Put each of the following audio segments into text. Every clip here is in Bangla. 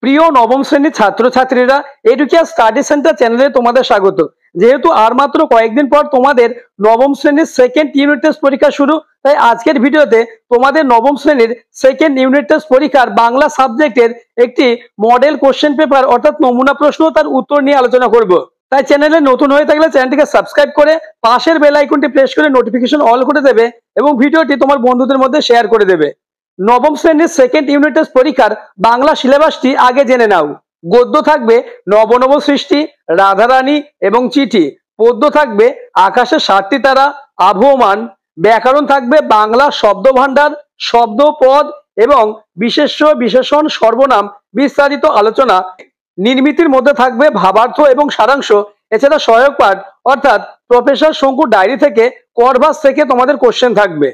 প্রিয় নবম শ্রেণীর ছাত্রছাত্রীরা, এডুকেয়ার স্টাডি সেন্টার চ্যানেলে তোমাদের স্বাগত। যেহেতু আর মাত্র কয়েকদিন পর তোমাদের নবম শ্রেণীর সেকেন্ড ইউনিট টেস্ট পরীক্ষা শুরু, তাই আজকের ভিডিওতে তোমাদের নবম শ্রেণীর সেকেন্ড ইউনিট টেস্ট পরীক্ষার বাংলা সাবজেক্টের একটি মডেল কোশ্চেন পেপার অর্থাৎ নমুনা প্রশ্ন তার উত্তর নিয়ে আলোচনা করব। তাই চ্যানেলে নতুন হয়ে থাকলে চ্যানেলটিকে সাবস্ক্রাইব করে পাশের বেল আইকনটি প্রেস করে নোটিফিকেশন অল করে দেবে এবং ভিডিওটি তোমার বন্ধুদের মধ্যে শেয়ার করে দেবে। নবম শ্রেণীর সেকেন্ড ইউনিট টেস্ট পরীক্ষার বাংলা সিলেবাসটি আগে জেনে নাও। গদ্য থাকবে নব নব সৃষ্টি, রাধারানী এবং চিঠি। পদ্য থাকবে আকাশে 7টি তারা, আবহমান। ব্যাকরণ থাকবে বাংলা শব্দ ভান্ডার, শব্দ, পদ এবং বিশেষ্য, বিশেষণ, সর্বনাম বিস্তারিত আলোচনা। নির্মিতির মধ্যে থাকবে ভাবার্থ এবং সারাংশ। এছাড়া সহায়ক পাঠ অর্থাৎ প্রফেসর শঙ্কুর ডায়েরি থেকে করভাস থেকে তোমাদের কোশ্চেন থাকবে।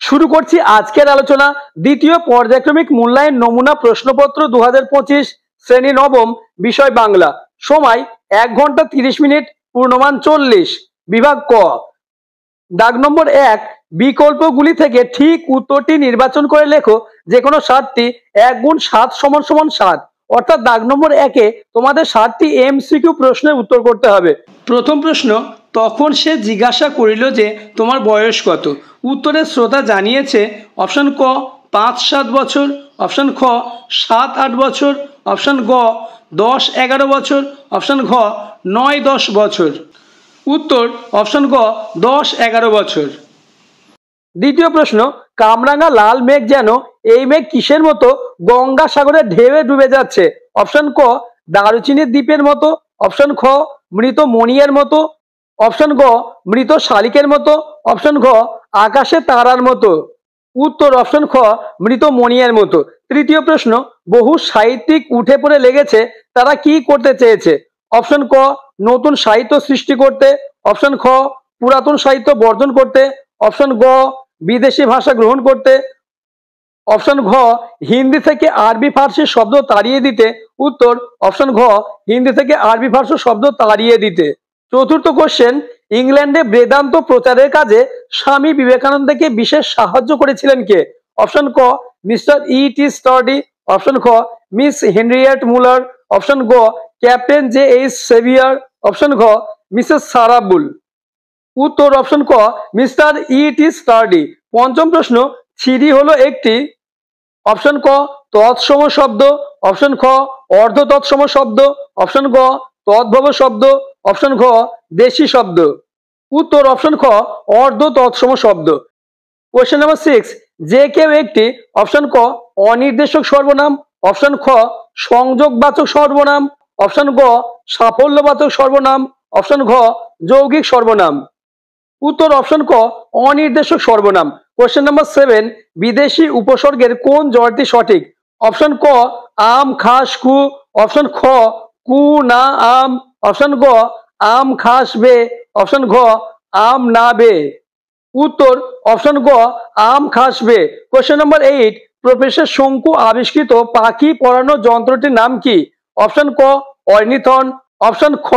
শুরু করছি আজকের আলোচনা। দ্বিতীয় পর্যায়ক্রমিক মূল্যায়ন নমুনা প্রশ্নপত্র 2025, শ্রেণী নবম, বিষয় বাংলা। সময় 1 ঘন্টা 30 মিনিট, পূর্ণমান 40। বিভাগ ক। দাগ নম্বর 1, বিকল্পগুলি থেকে ঠিক উত্তরটি নির্বাচন করে লেখো যে কোনো 7টি। 1 গুণ 7 সমান সমান 7। অর্থাৎ দাগ নম্বর 1-এ তোমাদের 7টি এমসিকিউ প্রশ্নের উত্তর করতে হবে। প্রথম প্রশ্ন, তখন সে জিজ্ঞাসা করিল যে তোমার বয়স কত? উত্তরের শ্রোতা জানিয়েছে অপশন ক 5-7 বছর, অপশন খ 7-8 বছর, অপশন গ 10-11 বছর, অপশন ঘ 9-10 বছর। উত্তর অপশন গ 10-11 বছর। দ্বিতীয় প্রশ্ন, কামরাঙা লাল মেঘ যেন, এই মেঘ কিসের মতো গঙ্গাসাগরের ঢেউয়ে ডুবে যাচ্ছে? অপশন ক দারুচিনির দ্বীপের মতো, অপশন খ মৃত মণিয়ের মতো, অপশন গ মৃত শালিকের মতো, অপশন ঘ আকাশে তারার মতো। উত্তর অপশন খ মৃত মণিয়ের মতো। তৃতীয় প্রশ্ন, বহু সাহিত্যিক উঠে পড়ে লেগেছে, তারা কি করতে চেয়েছে? অপশন ক নতুন সাহিত্য সৃষ্টি করতে, অপশন খ পুরাতন সাহিত্য বর্জন করতে, অপশন গ বিদেশি ভাষা গ্রহণ করতে, অপশন ঘ হিন্দি থেকে আরবি ফার্সি শব্দ তাড়িয়ে দিতে। উত্তর অপশন ঘ হিন্দি থেকে আরবি ফার্সি শব্দ তাড়িয়ে দিতে। চতুর্থ কোশ্চেন, ইংল্যান্ডে বেদান্ত প্রচারের কাজে স্বামী বিবেকানন্দকে বিশেষ সাহায্য করেছিলেন কে? অপশন ক মিস্টার ই.টি. স্টার্ডি, অপশন খ মিস হেনরিয়েট মুলার, অপশন গ ক্যাপ্টেন জে.এইচ. সেভিয়ার, অপশন ঘ মিসেস সারা বুল। উত্তর অপশন ক মিস্টার ই.টি. স্টার্ডি। পঞ্চম প্রশ্ন, ছিরি হলো একটি। অপশন ক তৎসম শব্দ, অপশন খ অর্ধ তৎসম শব্দ, অপশন গ তদ্ভব শব্দ, অপশন ঘ দেশি শব্দ। উত্তর অপশন খ অর্ধ তৎসম শব্দ। কোশ্চেন নাম্বার 6, যে কেউ একটি। অপশন ক অনির্দেশক সর্বনাম, অপশন খ সংযোগবাচক সর্বনাম, অপশন গ সাফল্যবাচক সর্বনাম, অপশন ঘ যৌগিক সর্বনাম। উত্তর অপশন ক অনির্দেশক সর্বনাম। কোশ্চেন নাম্বার 7, বিদেশি উপসর্গের কোন জড়টি সঠিক? অপশন ক আম খাস কু, অপশন খ কু না আম, অপশন গ আম খাস বে, অপশন ঘ আম না বে। উত্তর অপশন গ আম খাস বে। কোশ্চেন নাম্বার 8, প্রফেসর শঙ্কু আবিষ্কৃত পাখি পড়ানোর যন্ত্রটির নাম কি? অপশন ক অর্নিথন, অপশন খ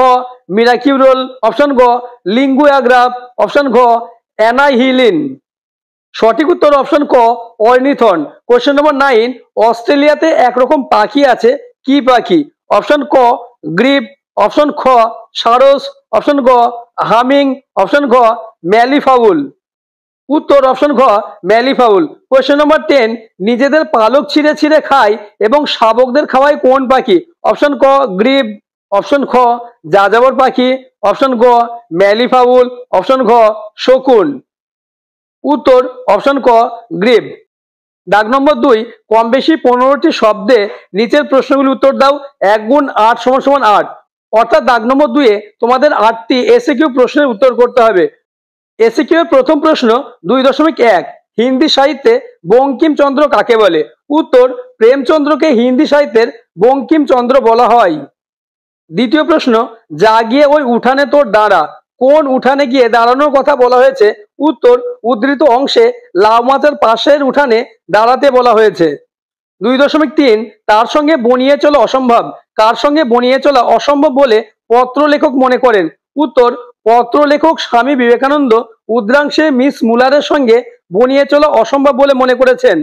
মিরাকিউরল, অপশন গ লিঙ্গুয়াগ্রাফ, অপশন ঘ অ্যানাহিলিন। সঠিক উত্তর অপশন ক অর্নিথন। কোশ্চেন নম্বর 9, অস্ট্রেলিয়াতে একরকম পাখি আছে, কি পাখি? অপশন ক গ্রিপ, অপশন খ সারস, অপশন গ হামিং, অপশন ঘ ম্যালিফাউল। উত্তর অপশন ঘ ম্যালিফাউল। কোশ্চেন নম্বর 10, নিজেদের পালক ছিঁড়ে ছিঁড়ে খায় এবং শাবকদের খাওয়ায় কোন পাখি? অপশন ক গ্রিপ, অপশন খ যাযাবর পাখি, অপশন গ ম্যালিফাউল, অপশন ঘ শকুন। উত্তর অপশন ক গ্রিপ। দাগ নম্বর 2, কম বেশি 15টি শব্দে নিচের প্রশ্নগুলি উত্তর দাও। 1 গুণ 8 সমান সমান 8। অর্থাৎ দাগ নম্বর 2-এ তোমাদের 8টি এসিকিউ প্রশ্নের উত্তর করতে হবে। এসিকিউ এর প্রথম প্রশ্ন 2.1, হিন্দি সাহিত্যে বঙ্কিমচন্দ্র কাকে বলে? উত্তর প্রেমচন্দ্রকে হিন্দি সাহিত্যের বঙ্কিমচন্দ্র বলা হয়। দ্বিতীয় প্রশ্ন, যা গিয়ে ওই উঠানে তোর দাঁড়া, কোন উঠানে গিয়ে দাঁড়ানোর কথা বলা হয়েছে? উত্তর উদ্ধৃত অংশে লাউ মাচার পাশের উঠানে দাঁড়াতে বলা হয়েছে। 2.3, তার সঙ্গে বনিয়ে চলা অসম্ভব, কার সঙ্গে বনিয়ে চলা অসম্ভব বলে পত্র লেখক মনে করেন? উত্তর পত্র লেখক স্বামী বিবেকানন্দ উদ্রাংশে মিস মুলারের সঙ্গে বনিয়ে চলা অসম্ভব বলে মনে করেছেন।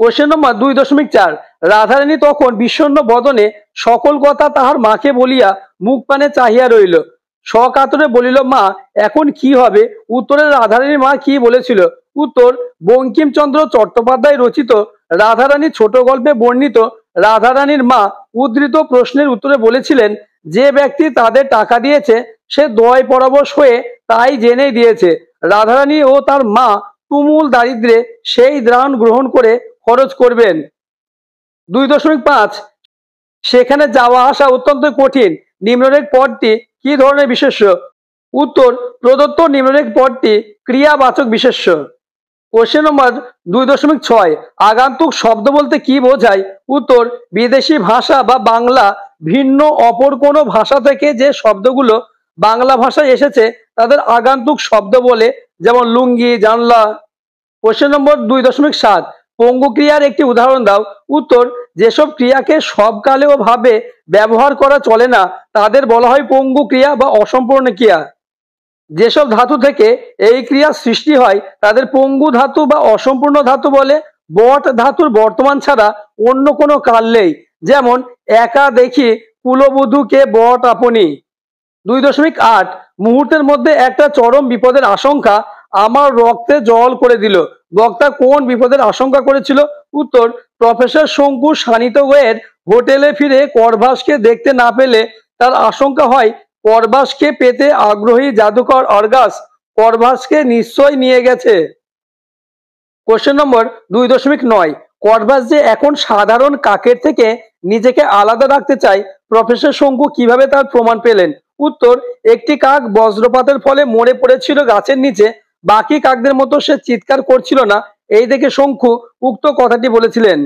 কোশ্চেন নম্বর 2.4, রাধারানী তখন বিষণ্ণ বদনে সকল কথা তাহার মাকে বলিয়া মুখ পানে চাহিয়া রইল। সকাতরে বলিল, মা এখন কি হবে? উত্তরে রাধারানীর মা কি বলেছিল? উত্তর, বঙ্কিমচন্দ্র চট্টোপাধ্যায় রচিত রাধারানী ছোট গল্পে বর্ণিত রাধারানীর মা উদ্ধৃত প্রশ্নের উত্তরে বলেছিলেন, যে ব্যক্তি তাদের টাকা দিয়েছে সে দয় পরবশ হয়ে তাই জেনেই দিয়েছে। রাধারানী ও তার মা তুমুল দারিদ্র্যে সেই দান গ্রহণ করে খরচ করবেন। 2.5 সেখানে যাওয়া আসা অত্যন্ত কঠিন। নিম্নরেখ পদটি কি ধরনের বিশেষ্য? উত্তর, প্রদত্ত নিম্নরেখ পদটি ক্রিয়াবাচক বিশেষ্য। কোশ্চেন নম্বর 2.6 আগান্তুক শব্দ বলতে কি বোঝায়? উত্তর, বিদেশি ভাষা বা বাংলা ভিন্ন অপর কোনো ভাষা থেকে যে শব্দগুলো বাংলা ভাষায় এসেছে তাদের আগান্তুক শব্দ বলে, যেমন লুঙ্গি, জানলা। কোশ্চেন নম্বর 2.7 পঙ্গু ক্রিয়ার একটি উদাহরণ দাও। উত্তর, যেসব ক্রিয়াকে সব কালে ও ভাবে ব্যবহার করা চলে না তাদের বলা হয় পঙ্গু ক্রিয়া বা অসম্পূর্ণ ক্রিয়া। যেসব ধাতু থেকে এই ক্রিয়া সৃষ্টি হয় তাদের পঙ্গু ধাতু বা অসম্পূর্ণ ধাতু বলে। বট ধাতুর বর্তমান ছাড়া অন্য কোনো কাল নেই, যেমন একা দেখি কুলবধূকে বট আপনি। 2.8 মুহূর্তের মধ্যে একটা চরম বিপদের আশঙ্কা আমার রক্তে জল করে দিল। বক্তা কোন বিপদের আশঙ্কা করেছিল? উত্তর, প্রফেসর শঙ্কু শানিতগড়ের হোটেলে ফিরে করভাসকে দেখতে না পেলে তার আশঙ্কা হয় করভাসকে পেতে আগ্রহী জাদুকর অর্গাস করভাসকে নিশ্চয় নিয়ে গেছে। কোশ্চেন নম্বর 2.9 করভাস যে এখন সাধারণ কাকের থেকে নিজেকে আলাদা রাখতে চায়, প্রফেসর শঙ্কু কিভাবে তার প্রমাণ পেলেন? উত্তর, একটি কাক বজ্রপাতের ফলে মরে পড়েছিল গাছের নিচে, বাকি কাকদের মতো সে চিৎকার করছিল না, এই দেখে শঙ্কু উক্ত কথাটি বলেছিলেন।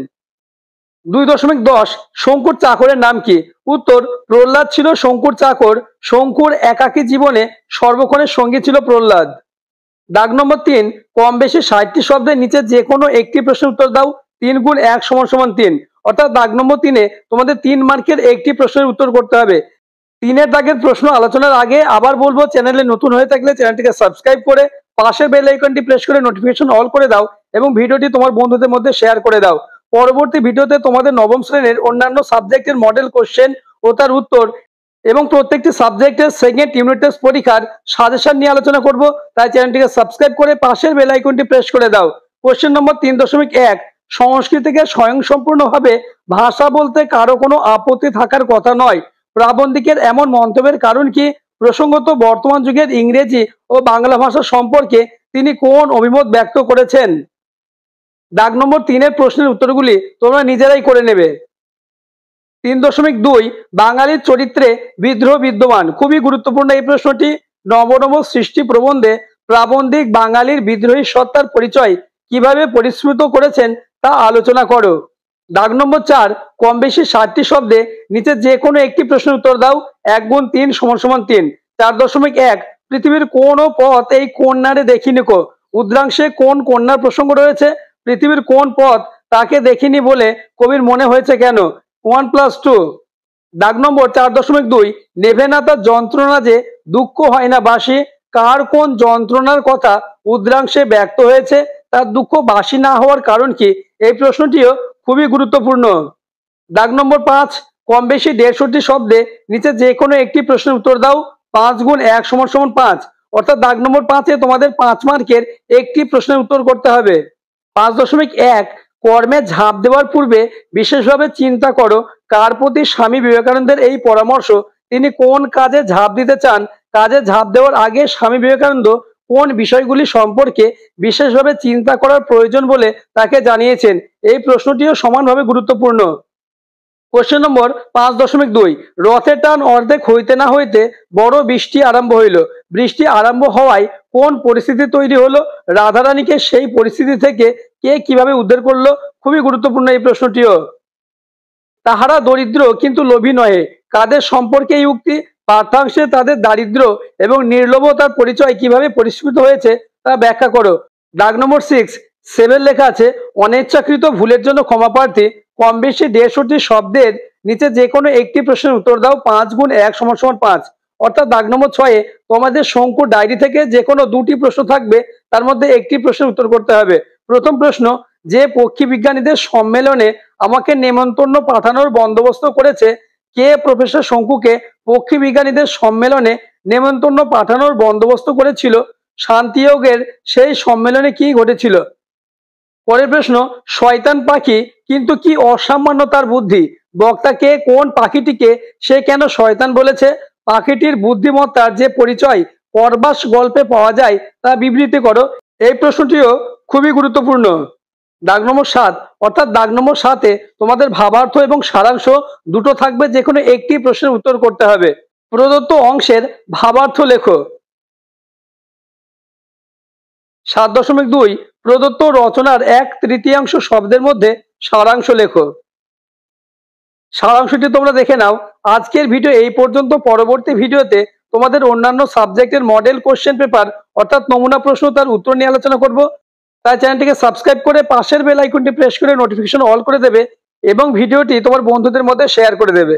2.10 শঙ্কুর চাকরের নাম কি? উত্তর, প্রহ্লাদ ছিল শঙ্কুর চাকর। শঙ্কুর একাকী জীবনে সর্বক্ষণের সঙ্গী ছিল প্রহ্লাদ। দাগ নম্বর 3 কম বেশি 60টি শব্দের নিচে যে কোনো একটি প্রশ্নের উত্তর দাও। 3 গুণ 1 = 3। অর্থাৎ দাগ নম্বর 3-এ তোমাদের 3 মার্কের একটি প্রশ্নের উত্তর করতে হবে। 3-এর দাগের প্রশ্ন আলোচনার আগে আবার বলবো, চ্যানেলে নতুন হয়ে থাকলে চ্যানেলটিকে সাবস্ক্রাইব করে পাশে বেল আইকনটি প্রেস করে নোটিফিকেশন অল করে দাও এবং ভিডিওটি তোমার বন্ধুদের মধ্যে শেয়ার করে দাও। পরবর্তী ভিডিওতে তোমাদের নবম শ্রেণীর অন্যান্য সাবজেক্টের মডেল কোশ্চেন ও তার উত্তর এবং প্রত্যেকটি সাবজেক্টের সেকেন্ড ইউনিট টেস্ট পরীক্ষার সাজেশন নিয়ে আলোচনা করব। তাই চ্যানেলটিকে সাবস্ক্রাইব করে পাশের বেল আইকনটি প্রেস করে দাও। কোশ্চেন নম্বর 3.1 সংস্কৃতিকে স্বয়ংসম্পূর্ণভাবে ভাষা বলতে কারো কোনো আপত্তি থাকার কথা নয়। প্রাবন্ধিকের এমন মন্তব্যের কারণ কি? প্রসঙ্গত বর্তমান যুগের ইংরেজি ও বাংলা ভাষা সম্পর্কে তিনি কোন অভিমত ব্যক্ত করেছেন? দাগ নম্বর 3-এর প্রশ্নের উত্তরগুলি তোমরা নিজেরাই করে নেবে। 3.2 বাঙালির চরিত্রে বিদ্রোহ বিদ্যমান। খুবই গুরুত্বপূর্ণ এই প্রশ্নটি। নবনব সৃষ্টি প্রবন্ধে প্রাবন্ধিক বাঙালির বিদ্রোহী সত্তার পরিচয় কিভাবে পরিস্ফুট করেছেন তা আলোচনা করো। দাগ নম্বর 4 কম বেশি 60টি শব্দে নিচে যে কোনো একটি প্রশ্নের উত্তর দাও। 1 গুণ 3 = 3। 4.1 পৃথিবীর কোন পথ এই কন্যারে দেখিনি কো? উদ্রাংশে কোন কন্যার প্রসঙ্গ রয়েছে? পৃথিবীর কোন পথ তাকে দেখিনি বলে কবির মনে হয়েছে কেন? 1+2। দাগ নম্বর 4.2 নেভে না তার যন্ত্রণা যে দুঃখ হয় না বাসি, কার কোন যন্ত্রণার কথা উদ্রাংশে ব্যক্ত হয়েছে, তার দুঃখ বাসি না হওয়ার কারণ কি? এই প্রশ্নটিও খুবই গুরুত্বপূর্ণ। দাগ নম্বর 5 কম বেশি 150টি শব্দে নিচে যে কোনো একটি প্রশ্নের উত্তর দাও। 5 গুণ 1 = 5। অর্থাৎ দাগ নম্বর 5-এ তোমাদের 5 মার্কের একটি প্রশ্নের উত্তর করতে হবে। 5.1 কর্মে ঝাঁপ দেওয়ার পূর্বে বিশেষভাবে চিন্তা করো কার প্রতি স্বামী বিবেকানন্দের এই পরামর্শ? তিনি কোন কাজে ঝাঁপ দিতে চান? কাজে ঝাঁপ দেওয়ার আগে স্বামী বিবেকানন্দ কোন বিষয়গুলি সম্পর্কে বিশেষভাবে চিন্তা করার প্রয়োজন বলে তাকে জানিয়েছেন? এই প্রশ্নটিও সমানভাবে গুরুত্বপূর্ণ। কোশ্চেন নম্বর 5.2 রথের টান অর্ধেক হইতে না হইতে বড় বৃষ্টি আরম্ভ হইল। বৃষ্টি আরম্ভ হওয়ায় কোন পরিস্থিতি তৈরি হলো? রাধারানীকে সেই পরিস্থিতি থেকে কে কিভাবে উদ্ধার করলো? খুবই গুরুত্বপূর্ণ এই প্রশ্নটিও। তাহারা দরিদ্র কিন্তু লোভী নহে, কাদের সম্পর্কে এই উক্তি? পাঠ্যাংশে তাদের দারিদ্র এবং নির্লোভতার পরিচয় কিভাবে পরিস্ফুট হয়েছে তা ব্যাখ্যা করো। দাগ নম্বর 7 লেখা আছে অনিচ্ছাকৃত ভুলের জন্য ক্ষমা প্রার্থী। কম বেশি 150টি শব্দের নিচে যে কোনো একটি প্রশ্নের উত্তর দাও। 5 গুণ 1 = 5। অর্থাৎ দাগ নম্বর 6-এ তোমাদের শঙ্কুর ডায়েরি থেকে যে কোনো 2টি প্রশ্ন থাকবে, তার মধ্যে একটি প্রশ্নের উত্তর করতে হবে। প্রথম প্রশ্ন, যে পক্ষী বিজ্ঞানীদের সম্মেলনে আমাকে নেমন্তন্ন পাঠানোর বন্দোবস্ত করেছে? কে প্রফেসর শঙ্কুকে পক্ষী বিজ্ঞানীদের সম্মেলনে নেমন্তন্ন পাঠানোর বন্দোবস্ত করেছিল? শান্তিয়োগের সেই সম্মেলনে কি ঘটেছিল? পরের প্রশ্ন, শয়তান পাখি কিন্তু কি অসামান্য তার বুদ্ধি? বক্তাকে কোন পাখিটিকে সে কেন শয়তান বলেছে? পাখিটির বুদ্ধিমত্তার যে পরিচয় করবাস গল্পে পাওয়া যায় তা বিবৃতি করো। এই প্রশ্নটিও খুবই গুরুত্বপূর্ণ। দাগ নম্বর 7, অর্থাৎ দাগ নম্বর 7-এ তোমাদের ভাবার্থ এবং সারাংশ দুটো থাকবে, যে কোনো একটি প্রশ্নের উত্তর করতে হবে। প্রদত্ত অংশের ভাবার্থ লেখো। 7.2, প্রদত্ত রচনার 1/3 শব্দের মধ্যে সারাংশ লেখো। সারাংশটি তোমরা দেখে নাও। আজকের ভিডিও এই পর্যন্ত। পরবর্তী ভিডিওতে তোমাদের অন্যান্য সাবজেক্টের মডেল কোশ্চেন পেপার অর্থাৎ নমুনা প্রশ্ন তার উত্তর নিয়ে আলোচনা করব। তাই চ্যানেলটিকে সাবস্ক্রাইব করে পাশের বেল আইকনটি প্রেস করে নোটিফিকেশন অল করে দেবে এবং ভিডিওটি তোমার বন্ধুদের মধ্যে শেয়ার করে দেবে।